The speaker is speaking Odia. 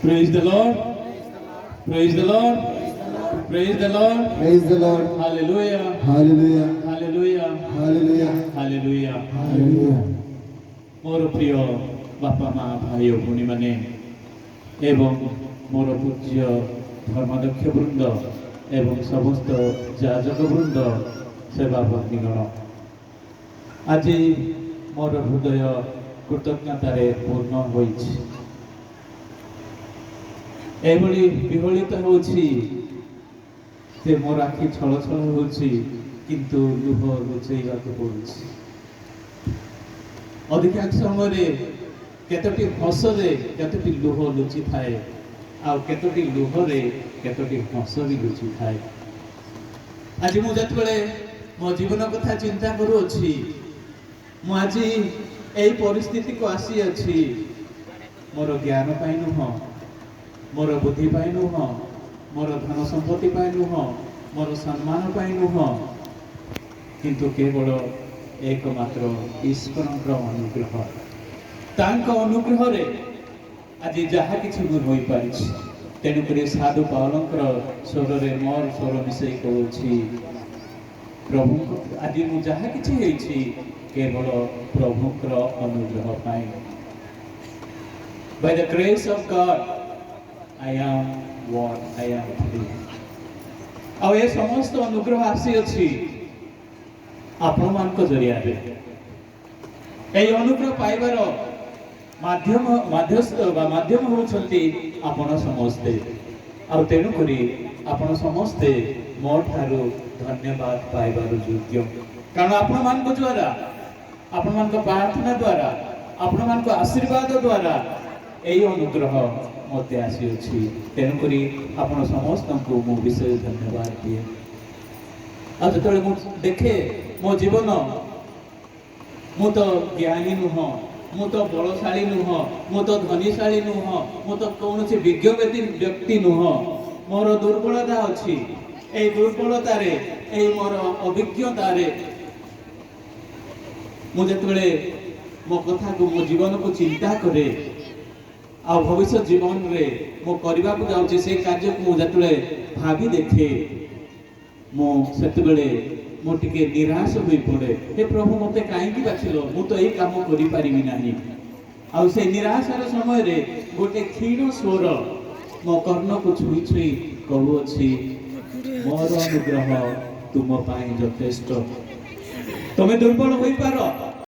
Praise the Lord. Praise the Lord. Praise the Lord. Praise the Lord. Hallelujah. Hallelujah. Hallelujah. Hallelujah. Hallelujah. Hallelujah. ମୋର ପ୍ରିୟ ବାପା ମା ଭାଇ ଓ ଭଉଣୀମାନେ ଏବଂ ମୋର ପୂଜ୍ୟ ଧର୍ମାଧ୍ୟକ୍ଷ ବୃନ୍ଦ ଏବଂ ସମସ୍ତ ଯାଜକ ବୃନ୍ଦ ସେବା ଭକ୍ତିଗଣ, ଆଜି ମୋର ହୃଦୟ କୃତଜ୍ଞତାରେ ପୂର୍ଣ୍ଣ ହୋଇଛି। ଏଭଳି ବିହଳିତ ହେଉଛି ଯେ ମୋର ଆଖି ଛଳ ଛଳ ହେଉଛି, କିନ୍ତୁ ଲୁହ ଲୁଚେଇବାକୁ ପଡ଼ୁଛି। ଅଧିକାଂଶ ସମୟରେ କେତୋଟି ହସରେ କେତୋଟି ଲୁହ ଲୁଚିଥାଏ, ଆଉ କେତୋଟି ଲୁହରେ କେତୋଟି ହସ ବି ଲୁଚିଥାଏ। ଆଜି ମୁଁ ଯେତେବେଳେ ମୋ ଜୀବନ କଥା ଚିନ୍ତା କରୁଅଛି, ମୁଁ ଆଜି ଏହି ପରିସ୍ଥିତିକୁ ଆସିଅଛି ମୋର ଜ୍ଞାନ ପାଇଁ ନୁହଁ, ମୋର ବୁଦ୍ଧି ପାଇଁ ନୁହଁ, ମୋର ଧନ ସମ୍ପତ୍ତି ପାଇଁ ନୁହଁ, ମୋର ସମ୍ମାନ ପାଇଁ ନୁହଁ, କିନ୍ତୁ କେବଳ एकमात्र ईश्वरଙ୍କ ଅନୁଗ୍ରହ। ତାଙ୍କ ଅନୁଗ୍ରହରେ ଆଜି ଯାହା କିଛି ମୁଁ ହୋଇପାରିଛି। ତେଣୁକରି ସାଧୁ ପାଉଲଙ୍କର ସ୍ୱରରେ ମୋର ସ୍ୱର ମିଶାଇ କହୁଛି, ପ୍ରଭୁଙ୍କ ଆଜି ମୁଁ ଯାହା କିଛି ହେଇଛି କେବଳ ପ୍ରଭୁଙ୍କର ଅନୁଗ୍ରହ ପାଇଁ। By the grace of God, I am what I am today. ଆଉ ଏ ସମସ୍ତ ଅନୁଗ୍ରହ ଆସିଅଛି ଆପଣମାନଙ୍କ ଜରିଆରେ। ଏହି ଅନୁଗ୍ରହ ପାଇବାର ମାଧ୍ୟସ୍ଥ ବା ମାଧ୍ୟମ ହେଉଛନ୍ତି ଆପଣ ସମସ୍ତେ। ଆଉ ତେଣୁକରି ଆପଣ ସମସ୍ତେ ମୋ ଠାରୁ ଧନ୍ୟବାଦ ପାଇବାର ଯୋଗ୍ୟ, କାରଣ ଆପଣମାନଙ୍କ ଦ୍ୱାରା, ଆପଣମାନଙ୍କ ପ୍ରାର୍ଥନା ଦ୍ୱାରା, ଆପଣମାନଙ୍କ ଆଶୀର୍ବାଦ ଦ୍ୱାରା ଏହି ଅନୁଗ୍ରହ ମୋତେ ଆସିଅଛି। ତେଣୁକରି ଆପଣ ସମସ୍ତଙ୍କୁ ମୁଁ ବିଶେଷ ଧନ୍ୟବାଦ ଦିଏ। ଆଉ ଯେତେବେଳେ ମୁଁ ଦେଖେ ମୋ ଜୀବନ, ମୁଁ ତ ଜ୍ଞାନୀ ନୁହଁ, ମୁଁ ତ ବଳଶାଳୀ ନୁହଁ, ମୁଁ ତ ଧନୀଶାଳୀ ନୁହଁ, ମୁଁ ତ କୌଣସି ବିଜ୍ଞ ବ୍ୟକ୍ତି ନୁହଁ, ମୋର ଦୁର୍ବଳତା ଅଛି। ଏହି ଦୁର୍ବଳତାରେ, ଏହି ମୋର ଅଭିଜ୍ଞତାରେ ମୁଁ ଯେତେବେଳେ ମୋ କଥାକୁ, ମୋ ଜୀବନକୁ ଚିନ୍ତା କରେ, ଆଉ ଭବିଷ୍ୟତ ଜୀବନରେ ମୁଁ କରିବାକୁ ଯାଉଛି ସେ କାର୍ଯ୍ୟକୁ ମୁଁ ଯେତେବେଳେ ଭାବି ଦେଖେ, ମୁଁ ସେତେବେଳେ ମୁଁ ଟିକେ ନିରାଶ ହୋଇପଡ଼େ। ହେ ପ୍ରଭୁ, ମୋତେ କାହିଁକି ବାଛିଲ? ମୁଁ ତ ଏଇ କାମ କରିପାରିବି ନାହିଁ। ଆଉ ସେ ନିରାଶାର ସମୟରେ ଗୋଟେ କ୍ଷୀଣ ସ୍ୱର ମୋ କର୍ଣ୍ଣକୁ ଛୁଇଁ ଛୁଇଁ କହୁଅଛି, ମୋର ଅନୁଗ୍ରହ ତୁମ ପାଇଁ ଯଥେଷ୍ଟ। ତମେ ଦୁର୍ବଳ ହୋଇପାର,